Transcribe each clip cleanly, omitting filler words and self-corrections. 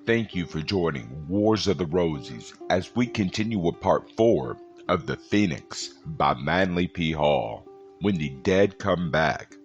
Thank you for joining Wars of the Roses as we continue with part 4 of The Phoenix by Manly P. Hall, When the Dead Come Back.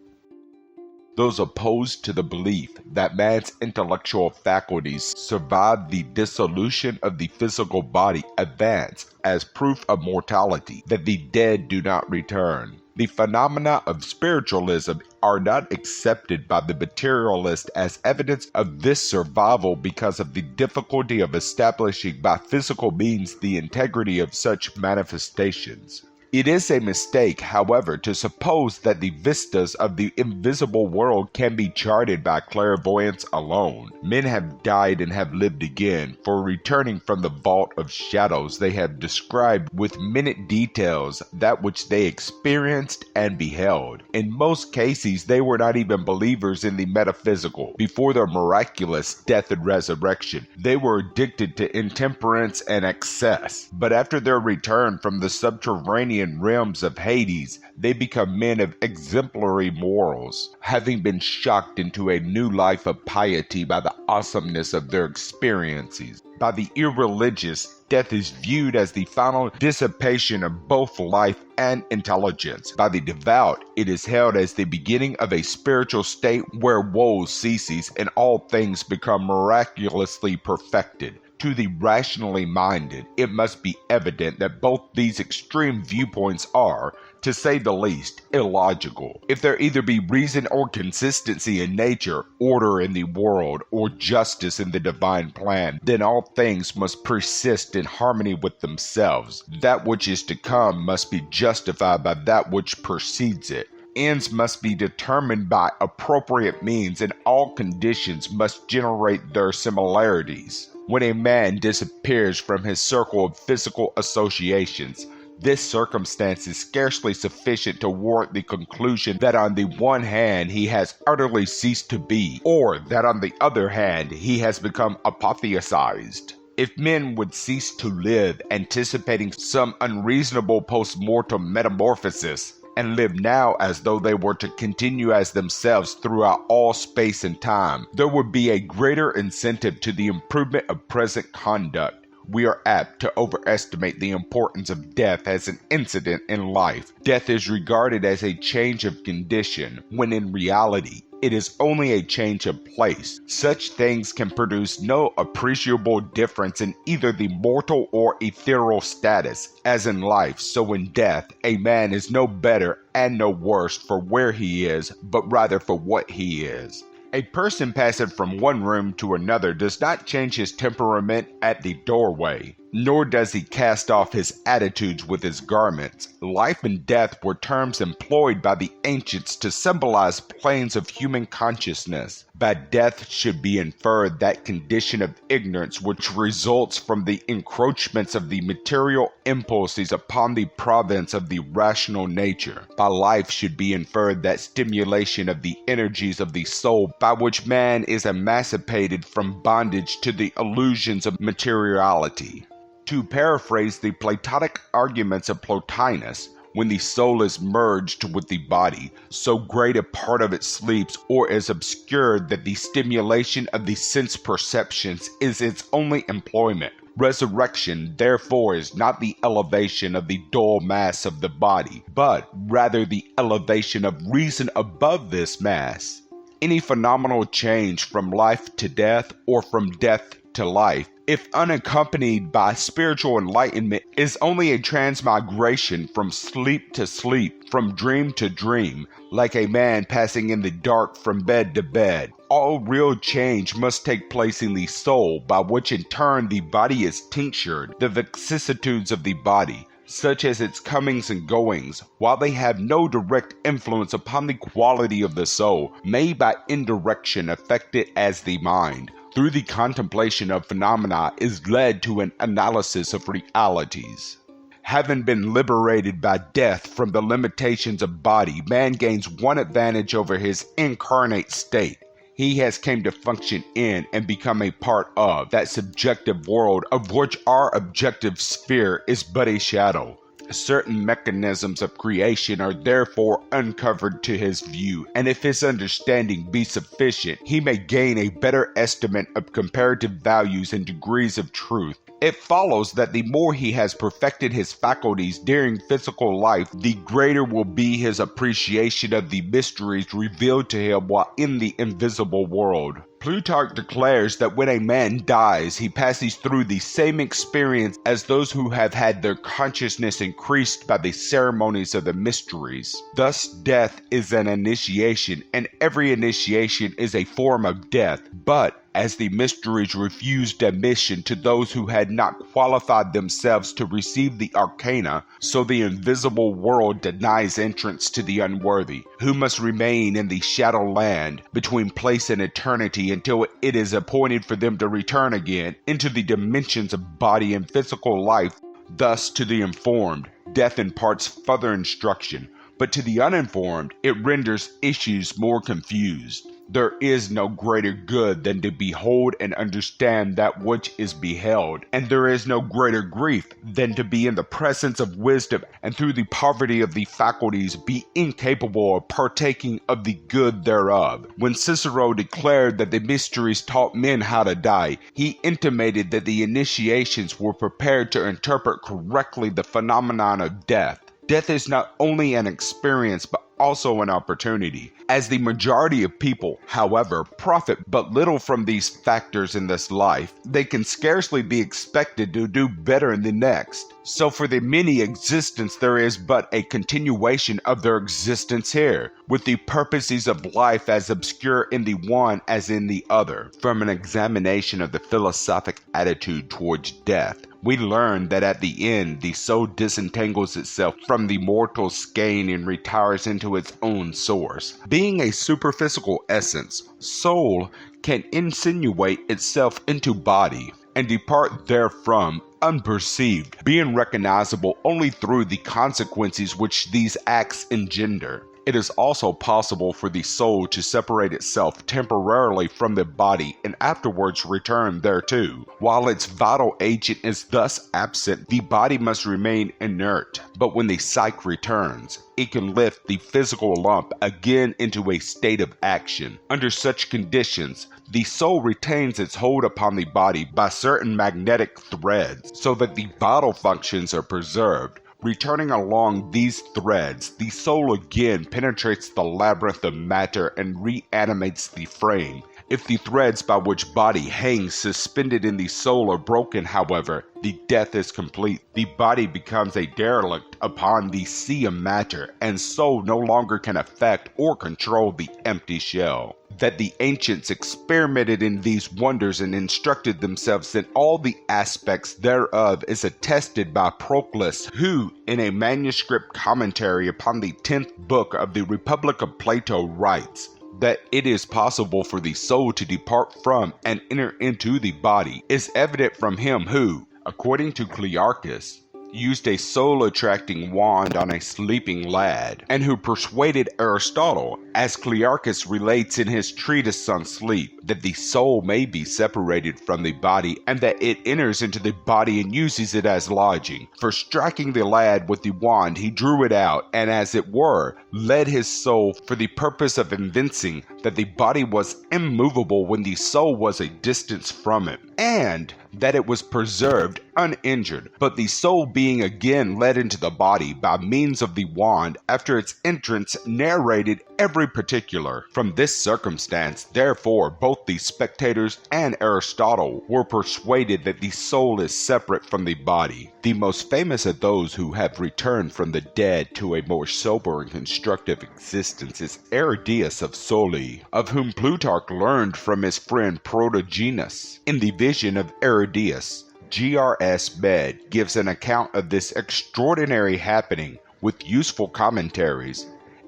Those opposed to the belief that man's intellectual faculties survive the dissolution of the physical body advance as proof of mortality, that the dead do not return. The phenomena of spiritualism are not accepted by the materialist as evidence of this survival because of the difficulty of establishing by physical means the integrity of such manifestations. It is a mistake, however, to suppose that the vistas of the invisible world can be charted by clairvoyance alone. Men have died and have lived again, for returning from the vault of shadows they have described with minute details that which they experienced and beheld. In most cases, they were not even believers in the metaphysical. Before their miraculous death and resurrection, they were addicted to intemperance and excess. But after their return from the subterranean realms of Hades, they become men of exemplary morals, having been shocked into a new life of piety by the awesomeness of their experiences. By the irreligious, death is viewed as the final dissipation of both life and intelligence. By the devout, it is held as the beginning of a spiritual state where woe ceases and all things become miraculously perfected. To the rationally minded, it must be evident that both these extreme viewpoints are, to say the least, illogical. If there either be reason or consistency in nature, order in the world, or justice in the divine plan, then all things must persist in harmony with themselves. That which is to come must be justified by that which precedes it. Ends must be determined by appropriate means, and all conditions must generate their similarities. When a man disappears from his circle of physical associations, this circumstance is scarcely sufficient to warrant the conclusion that on the one hand he has utterly ceased to be, or that on the other hand he has become apotheosized. If men would cease to live anticipating some unreasonable post-mortem metamorphosis, and live now as though they were to continue as themselves throughout all space and time, there would be a greater incentive to the improvement of present conduct. We are apt to overestimate the importance of death as an incident in life. Death is regarded as a change of condition, when in reality, it is only a change of place. Such things can produce no appreciable difference in either the mortal or ethereal status. As in life, so in death, a man is no better and no worse for where he is, but rather for what he is. A person passing from one room to another does not change his temperament at the doorway, nor does he cast off his attitudes with his garments. Life and death were terms employed by the ancients to symbolize planes of human consciousness. By death should be inferred that condition of ignorance which results from the encroachments of the material impulses upon the province of the rational nature. By life should be inferred that stimulation of the energies of the soul by which man is emancipated from bondage to the illusions of materiality. To paraphrase the Platonic arguments of Plotinus, when the soul is merged with the body, so great a part of it sleeps or is obscured that the stimulation of the sense perceptions is its only employment. Resurrection, therefore, is not the elevation of the dull mass of the body, but rather the elevation of reason above this mass. Any phenomenal change from life to death or from death to life, if unaccompanied by spiritual enlightenment, is only a transmigration from sleep to sleep, from dream to dream, like a man passing in the dark from bed to bed. All real change must take place in the soul, by which in turn the body is tinctured. The vicissitudes of the body, such as its comings and goings, while they have no direct influence upon the quality of the soul, may by indirection affect it as the mind, through the contemplation of phenomena, is led to an analysis of realities. Having been liberated by death from the limitations of body, man gains one advantage over his incarnate state. He has come to function in and become a part of that subjective world of which our objective sphere is but a shadow. Certain mechanisms of creation are therefore uncovered to his view, and if his understanding be sufficient, he may gain a better estimate of comparative values and degrees of truth. It follows that the more he has perfected his faculties during physical life, the greater will be his appreciation of the mysteries revealed to him while in the invisible world. Plutarch declares that when a man dies, he passes through the same experience as those who have had their consciousness increased by the ceremonies of the mysteries. Thus, death is an initiation, and every initiation is a form of death. But as the mysteries refused admission to those who had not qualified themselves to receive the arcana, so the invisible world denies entrance to the unworthy, who must remain in the shadow land between place and eternity until it is appointed for them to return again into the dimensions of body and physical life. Thus, to the informed, death imparts further instruction, but to the uninformed, it renders issues more confused. There is no greater good than to behold and understand that which is beheld, and there is no greater grief than to be in the presence of wisdom and through the poverty of the faculties be incapable of partaking of the good thereof. When Cicero declared that the mysteries taught men how to die, he intimated that the initiations were prepared to interpret correctly the phenomenon of death. Death is not only an experience but also an opportunity. As the majority of people, however, profit but little from these factors in this life, they can scarcely be expected to do better in the next. So for the many existence there is but a continuation of their existence here, with the purposes of life as obscure in the one as in the other. From an examination of the philosophic attitude towards death, we learn that at the end the soul disentangles itself from the mortal skein and retires into its own source. Being a superphysical essence, soul can insinuate itself into body and depart therefrom unperceived, being recognizable only through the consequences which these acts engender. It is also possible for the soul to separate itself temporarily from the body and afterwards return thereto. While its vital agent is thus absent, the body must remain inert. But when the psyche returns, it can lift the physical lump again into a state of action. Under such conditions, the soul retains its hold upon the body by certain magnetic threads, so that the vital functions are preserved. Returning along these threads, the soul again penetrates the labyrinth of matter and reanimates the frame. If the threads by which body hangs suspended in the soul are broken, however, the death is complete. The body becomes a derelict upon the sea of matter, and soul no longer can affect or control the empty shell. That the ancients experimented in these wonders and instructed themselves in all the aspects thereof is attested by Proclus, who, in a manuscript commentary upon the 10th book of the Republic of Plato, writes that it is possible for the soul to depart from and enter into the body is evident from him who, according to Clearchus, used a soul-attracting wand on a sleeping lad, and who persuaded Aristotle, as Clearchus relates in his treatise on sleep, that the soul may be separated from the body and that it enters into the body and uses it as lodging. For striking the lad with the wand, he drew it out and, as it were, led his soul for the purpose of evincing that the body was immovable when the soul was a distance from it, and that it was preserved uninjured, but the soul being again led into the body by means of the wand after its entrance narrated every particular. From this circumstance, therefore, both the spectators and Aristotle were persuaded that the soul is separate from the body. The most famous of those who have returned from the dead to a more sober and constructive existence is Aridaeus of Soli, of whom Plutarch learned from his friend Protogenes. In the vision of Aridaeus, G.R.S. Med gives an account of this extraordinary happening with useful commentaries.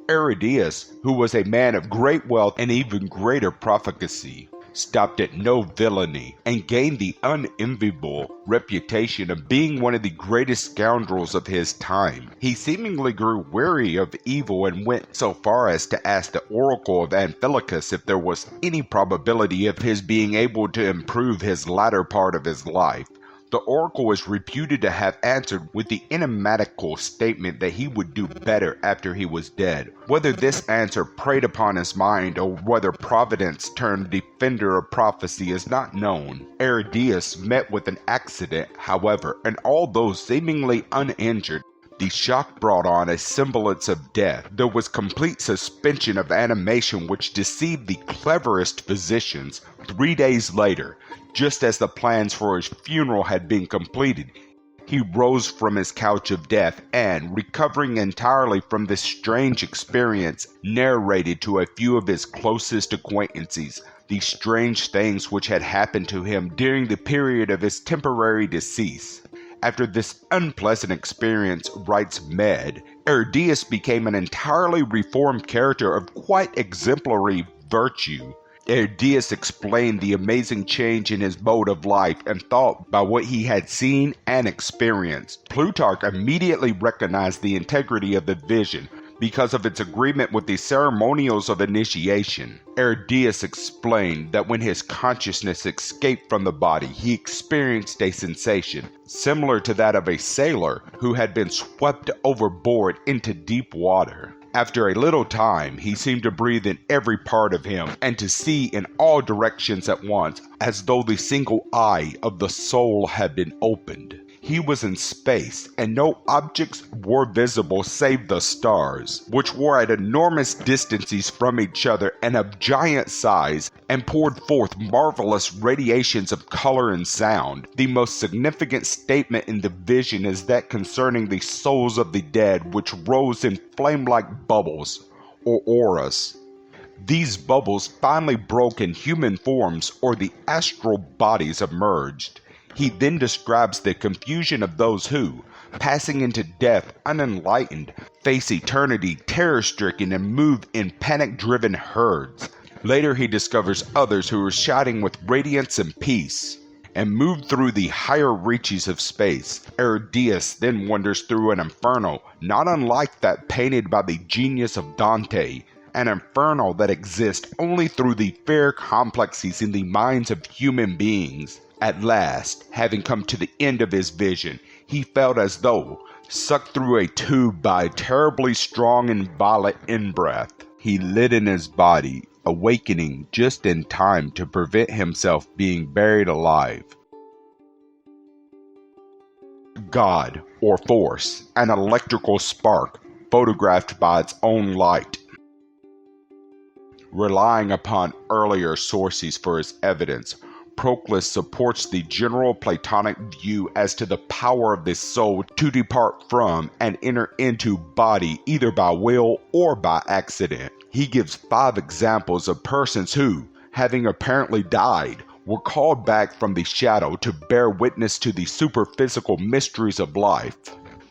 Aridaeus, who was a man of great wealth and even greater profligacy, stopped at no villainy, and gained the unenviable reputation of being one of the greatest scoundrels of his time. He seemingly grew weary of evil and went so far as to ask the oracle of Amphilochus if there was any probability of his being able to improve his latter part of his life. The oracle is reputed to have answered with the enigmatical statement that he would do better after he was dead. Whether this answer preyed upon his mind or whether Providence turned defender of prophecy is not known. Aridaeus met with an accident, however, and although seemingly uninjured, the shock brought on a semblance of death. There was complete suspension of animation which deceived the cleverest physicians. 3 days later, just as the plans for his funeral had been completed, he rose from his couch of death and, recovering entirely from this strange experience, narrated to a few of his closest acquaintances the strange things which had happened to him during the period of his temporary decease. After this unpleasant experience, writes Med, Aridaeus became an entirely reformed character of quite exemplary virtue. Aridaeus explained the amazing change in his mode of life and thought by what he had seen and experienced. Plutarch immediately recognized the integrity of the vision because of its agreement with the ceremonials of initiation. Aridaeus explained that when his consciousness escaped from the body, he experienced a sensation similar to that of a sailor who had been swept overboard into deep water. After a little time, he seemed to breathe in every part of him and to see in all directions at once, as though the single eye of the soul had been opened. He was in space, and no objects were visible save the stars, which were at enormous distances from each other and of giant size, and poured forth marvelous radiations of color and sound. The most significant statement in the vision is that concerning the souls of the dead, which rose in flame-like bubbles, or auras. These bubbles finally broke in human forms, or the astral bodies emerged. He then describes the confusion of those who, passing into death unenlightened, face eternity terror-stricken and move in panic-driven herds. Later he discovers others who are shouting with radiance and peace, and move through the higher reaches of space. Aridaeus then wanders through an inferno not unlike that painted by the genius of Dante, an inferno that exists only through the fair complexes in the minds of human beings. At last, having come to the end of his vision, he felt as though sucked through a tube by a terribly strong and violent in-breath. He lit in his body, awakening just in time to prevent himself being buried alive. God, or force, an electrical spark, photographed by its own light. Relying upon earlier sources for his evidence, Proclus supports the general Platonic view as to the power of the soul to depart from and enter into body either by will or by accident. He gives 5 examples of persons who, having apparently died, were called back from the shadow to bear witness to the superphysical mysteries of life.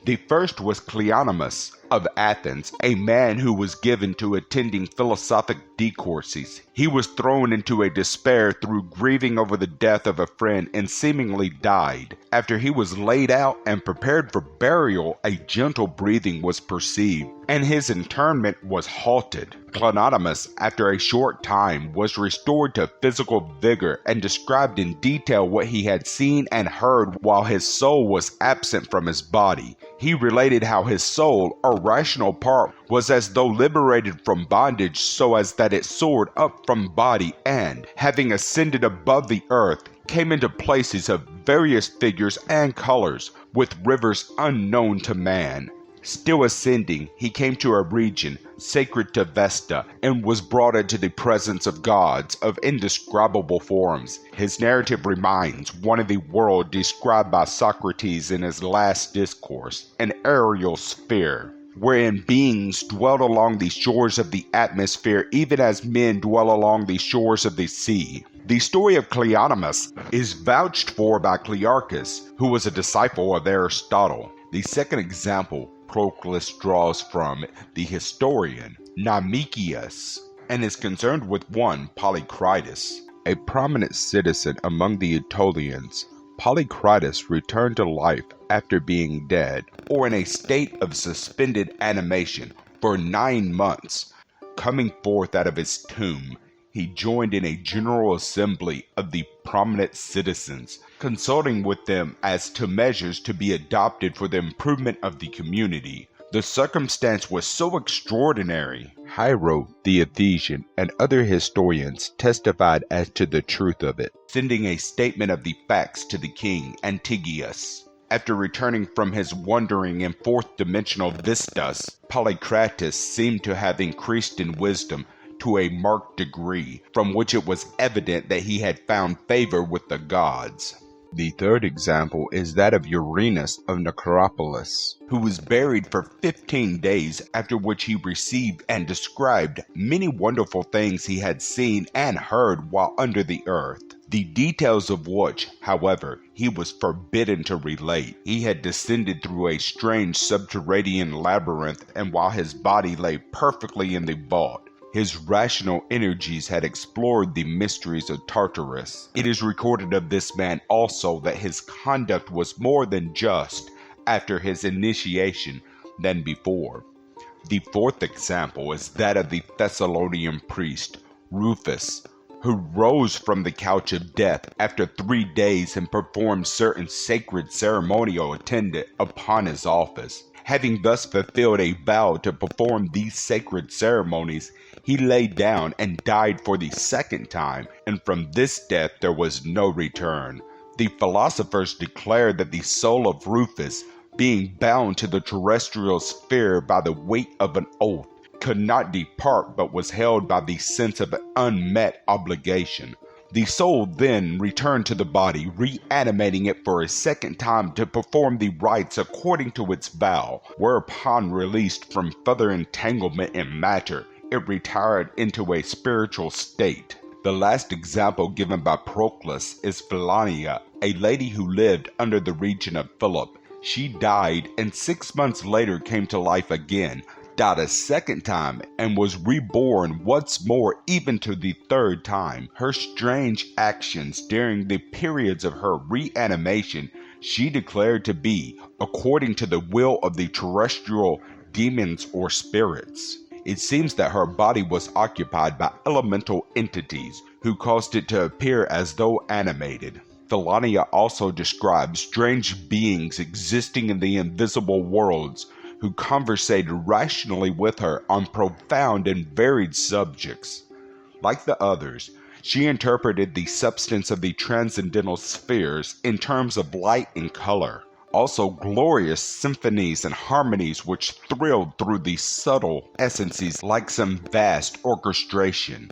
The first was Cleonymus of Athens, a man who was given to attending philosophic discourses. He was thrown into a despair through grieving over the death of a friend and seemingly died. After he was laid out and prepared for burial, a gentle breathing was perceived, and his interment was halted. Cleonymus, after a short time, was restored to physical vigor and described in detail what he had seen and heard while his soul was absent from his body. He related how his soul, or rational part, was as though liberated from bondage so as that it soared up from body and, having ascended above the earth, came into places of various figures and colors, with rivers unknown to man. Still ascending, he came to a region sacred to Vesta and was brought into the presence of gods of indescribable forms. His narrative reminds one of the world described by Socrates in his last discourse, an aerial sphere, wherein beings dwelt along the shores of the atmosphere even as men dwell along the shores of the sea. The story of Cleonymus is vouched for by Clearchus, who was a disciple of Aristotle. The second example Proclus draws from the historian Nymachus and is concerned with one Polycritus, a prominent citizen among the Aetolians. Polycritus returned to life after being dead, or in a state of suspended animation, for 9 months. Coming forth out of his tomb, he joined in a general assembly of the prominent citizens, consulting with them as to measures to be adopted for the improvement of the community. The circumstance was so extraordinary, Hiero the Ephesian and other historians testified as to the truth of it, sending a statement of the facts to the king Antigonus. After returning from his wandering in fourth-dimensional vistas, Polycrates seemed to have increased in wisdom to a marked degree, from which it was evident that he had found favor with the gods. The third example is that of Uranus of Necropolis, who was buried for 15 days, after which he received and described many wonderful things he had seen and heard while under the earth, the details of which, however, he was forbidden to relate. He had descended through a strange subterranean labyrinth, and while his body lay perfectly in the vault, his rational energies had explored the mysteries of Tartarus. It is recorded of this man also that his conduct was more than just after his initiation than before. The fourth example is that of the Thessalonian priest, Rufus, who rose from the couch of death after 3 days and performed certain sacred ceremonial attendant upon his office. Having thus fulfilled a vow to perform these sacred ceremonies, he lay down and died for the second time, and from this death there was no return. The philosophers declare that the soul of Rufus, being bound to the terrestrial sphere by the weight of an oath, could not depart but was held by the sense of an unmet obligation. The soul then returned to the body, reanimating it for a second time to perform the rites according to its vow, whereupon released from further entanglement in matter, it retired into a spiritual state. The last example given by Proclus is Philania, a lady who lived under the region of Philip. She died and 6 months later came to life again, died a second time, and was reborn once more even to the third time. Her strange actions during the periods of her reanimation she declared to be according to the will of the terrestrial demons or spirits. It seems that her body was occupied by elemental entities who caused it to appear as though animated. Philania also describes strange beings existing in the invisible worlds who conversated rationally with her on profound and varied subjects. Like the others, she interpreted the substance of the transcendental spheres in terms of light and color. Also glorious symphonies and harmonies which thrilled through the subtle essences like some vast orchestration.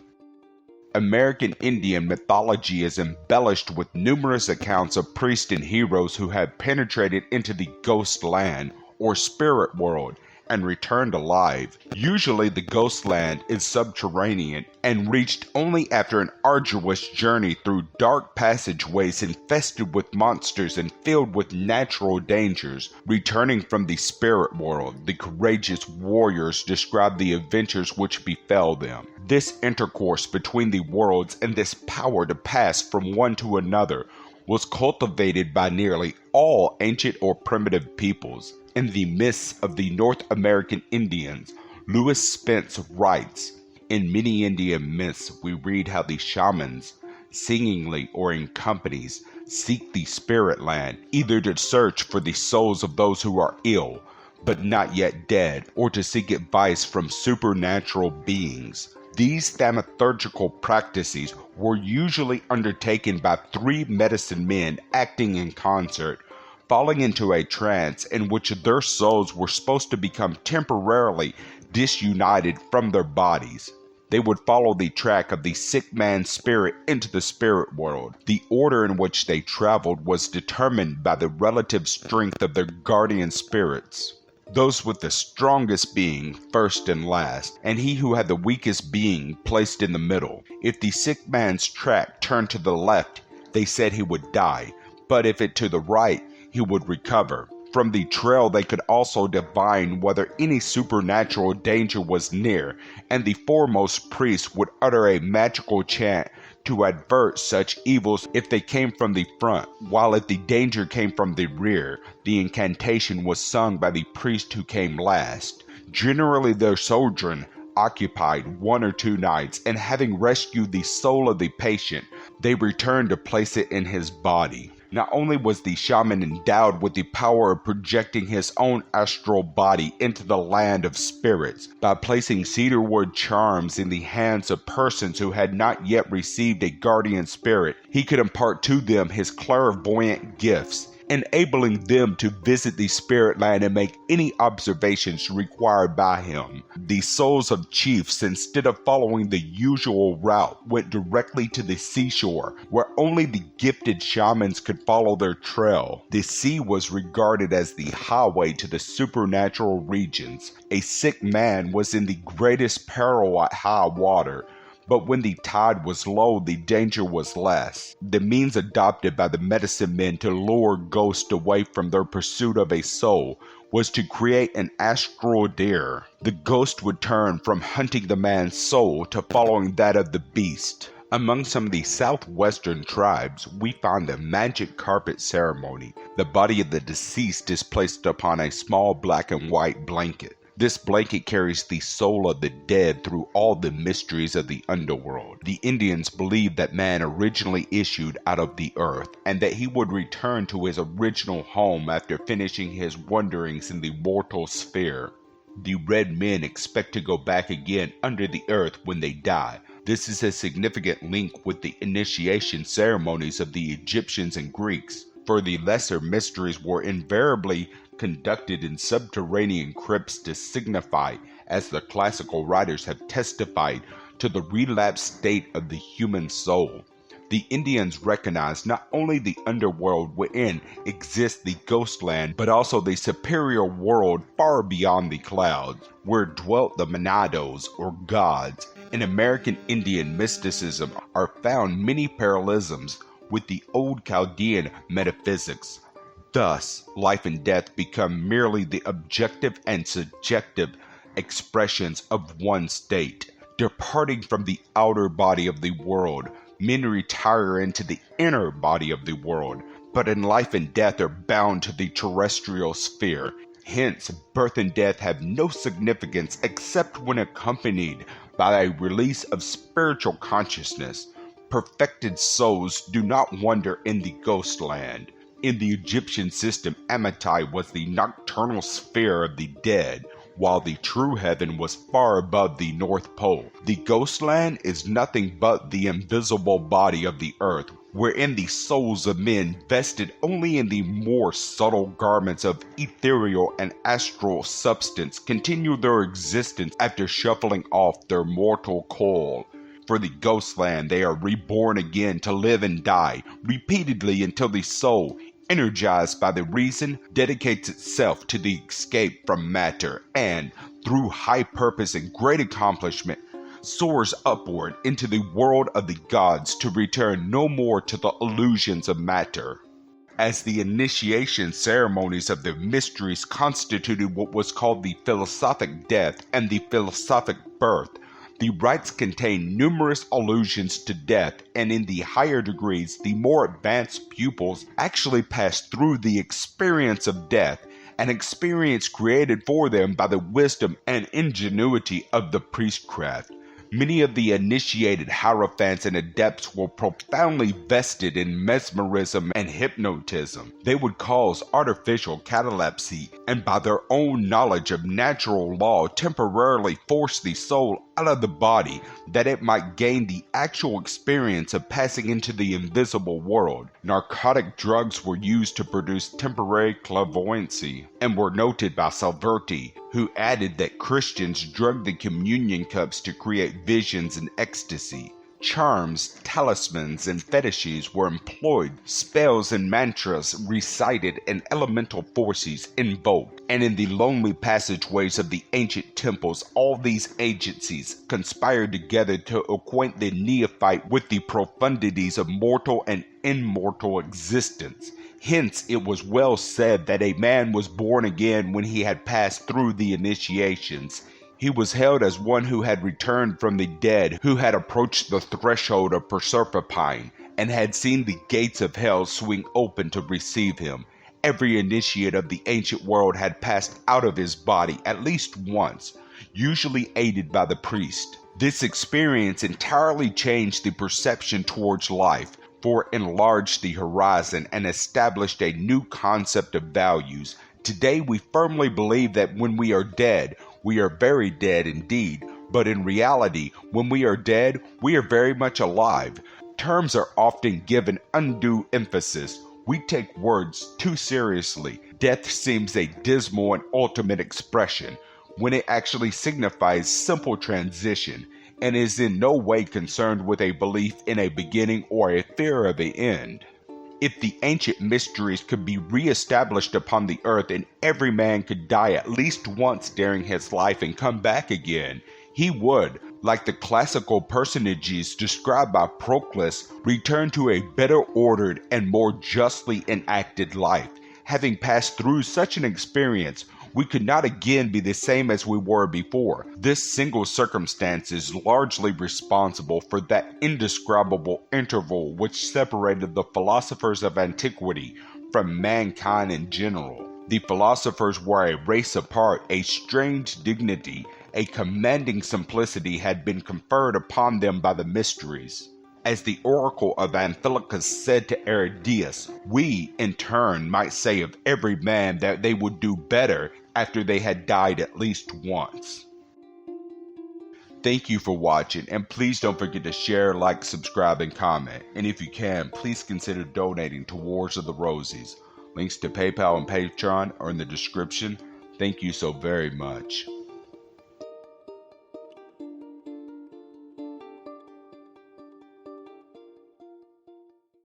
American Indian mythology is embellished with numerous accounts of priests and heroes who have penetrated into the ghost land or spirit world and returned alive. Usually the ghost land is subterranean and reached only after an arduous journey through dark passageways infested with monsters and filled with natural dangers. Returning from the spirit world, the courageous warriors describe the adventures which befell them. This intercourse between the worlds and this power to pass from one to another was cultivated by nearly all ancient or primitive peoples. In the myths of the North American Indians, Lewis Spence writes, "In many Indian myths we read how the shamans, singingly or in companies, seek the spirit land, either to search for the souls of those who are ill, but not yet dead, or to seek advice from supernatural beings. These thaumaturgical practices were usually undertaken by 3 medicine men acting in concert, falling into a trance in which their souls were supposed to become temporarily disunited from their bodies. They would follow the track of the sick man's spirit into the spirit world. The order in which they traveled was determined by the relative strength of their guardian spirits, those with the strongest being first and last, and he who had the weakest being placed in the middle. If the sick man's track turned to the left, they said he would die, but if it to the right, he would recover. From the trail they could also divine whether any supernatural danger was near, and the foremost priest would utter a magical chant to avert such evils if they came from the front, while if the danger came from the rear, the incantation was sung by the priest who came last. Generally their sojourn occupied 1 or 2 nights, and having rescued the soul of the patient, they returned to place it in his body. Not only was the shaman endowed with the power of projecting his own astral body into the land of spirits by placing cedarwood charms in the hands of persons who had not yet received a guardian spirit, he could impart to them his clairvoyant gifts, enabling them to visit the spirit land and make any observations required by him. The souls of chiefs, instead of following the usual route, went directly to the seashore, where only the gifted shamans could follow their trail. The sea was regarded as the highway to the supernatural regions. A sick man was in the greatest peril at high water, but when the tide was low, the danger was less. The means adopted by the medicine men to lure ghosts away from their pursuit of a soul was to create an astral deer. The ghost would turn from hunting the man's soul to following that of the beast. Among some of the southwestern tribes, we find the magic carpet ceremony. The body of the deceased is placed upon a small black and white blanket. This blanket carries the soul of the dead through all the mysteries of the underworld. The Indians believed that man originally issued out of the earth, and that he would return to his original home after finishing his wanderings in the mortal sphere. The red men expect to go back again under the earth when they die. This is a significant link with the initiation ceremonies of the Egyptians and Greeks, for the lesser mysteries were invariably conducted in subterranean crypts to signify, as the classical writers have testified, to the relapsed state of the human soul. The Indians recognized not only the underworld wherein exists the ghost land, but also the superior world far beyond the clouds, where dwelt the Manados, or gods. In American Indian mysticism are found many parallelisms with the old Chaldean metaphysics. Thus, life and death become merely the objective and subjective expressions of one state. Departing from the outer body of the world, men retire into the inner body of the world, but in life and death are bound to the terrestrial sphere. Hence, birth and death have no significance except when accompanied by a release of spiritual consciousness. Perfected souls do not wander in the ghost land. In the Egyptian system, Amati was the nocturnal sphere of the dead, while the true heaven was far above the North Pole. The ghost land is nothing but the invisible body of the earth, wherein the souls of men vested only in the more subtle garments of ethereal and astral substance continue their existence after shuffling off their mortal coil. For the ghost land, they are reborn again to live and die repeatedly until the soul, energized by the reason, dedicates itself to the escape from matter and, through high purpose and great accomplishment, soars upward into the world of the gods to return no more to the illusions of matter. As the initiation ceremonies of the mysteries constituted what was called the philosophic death and the philosophic birth, the rites contain numerous allusions to death, and in the higher degrees, the more advanced pupils actually pass through the experience of death, an experience created for them by the wisdom and ingenuity of the priestcraft. Many of the initiated hierophants and adepts were profoundly vested in mesmerism and hypnotism. They would cause artificial catalepsy, and by their own knowledge of natural law temporarily force the soul out of the body that it might gain the actual experience of passing into the invisible world. Narcotic drugs were used to produce temporary clairvoyancy, and were noted by Salverti, who added that Christians drugged the communion cups to create visions and ecstasy. Charms, talismans, and fetishes were employed, spells and mantras recited, and elemental forces invoked. And in the lonely passageways of the ancient temples, all these agencies conspired together to acquaint the neophyte with the profundities of mortal and immortal existence. Hence, it was well said that a man was born again when he had passed through the initiations. He was hailed as one who had returned from the dead, who had approached the threshold of Proserpine, and had seen the gates of hell swing open to receive him. Every initiate of the ancient world had passed out of his body at least once. usually aided by the priest. This experience entirely changed the perception towards life, for it enlarged the horizon and established a new concept of values. Today we firmly believe that when we are dead, we are very dead indeed, but in reality, when we are dead, we are very much alive. Terms are often given undue emphasis. We take words too seriously. Death seems a dismal and ultimate expression, when it actually signifies simple transition, and is in no way concerned with a belief in a beginning or a fear of an end. If the ancient mysteries could be re-established upon the earth and every man could die at least once during his life and come back again, he would, like the classical personages described by Proclus, return to a better ordered and more justly enacted life. Having passed through such an experience, we could not again be the same as we were before. This single circumstance is largely responsible for that indescribable interval which separated the philosophers of antiquity from mankind in general. The philosophers were a race apart. A strange dignity, a commanding simplicity had been conferred upon them by the mysteries. As the oracle of Amphilochus said to Aridaeus, we, in turn, might say of every man that they would do better after they had died at least once. Thank you for watching, and please don't forget to share, like, subscribe, and comment. And if you can, please consider donating to Wars of the Rosies. Links to PayPal and Patreon are in the description. Thank you so very much.